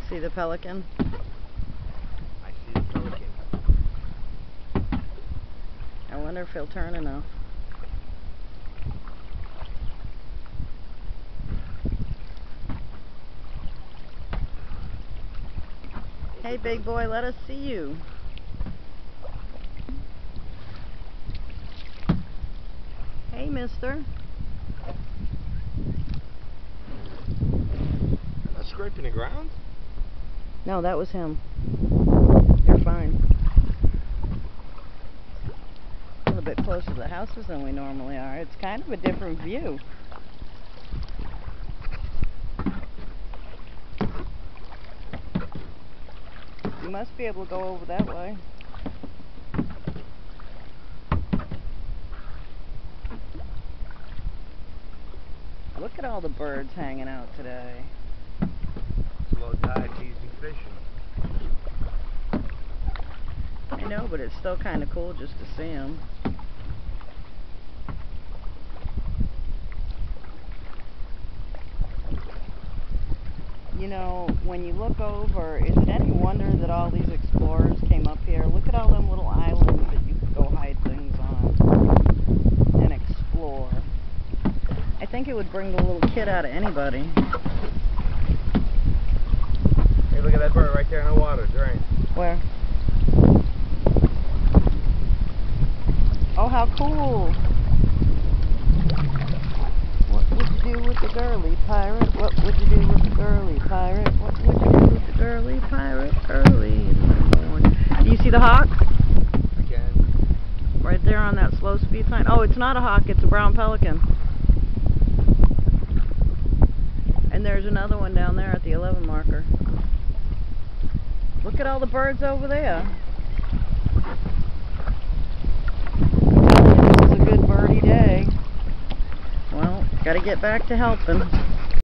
See the pelican? I see the pelican. I wonder if he'll turn enough. Hey big boy, let us see you. Hey mister. That's scraping the ground? No, that was him. You're fine. A little bit closer to the houses than we normally are. It's kind of a different view. You must be able to go over that way. Look at all the birds hanging out today. It's low tide, easy fishing. I know, but it's still kind of cool just to see them. You know, when you look over, is it any wonder that all these explorers came up here? Look at all them little islands that you could go hide things on and explore. I think it would bring the little kid out of anybody. Hey, look at that bird right there in the water, drain. Where? Oh, how cool! What would you do with the girly pirate? What would you do with the girly pirate? What would you do with the girly pirate early in the morning? Do you see the hawk? I can. Right there on that slow speed sign. Oh, it's not a hawk, it's a brown pelican. And there's another one down there at the 11 marker. Look at all the birds over there. This is a good birdie day. Well, gotta get back to helping.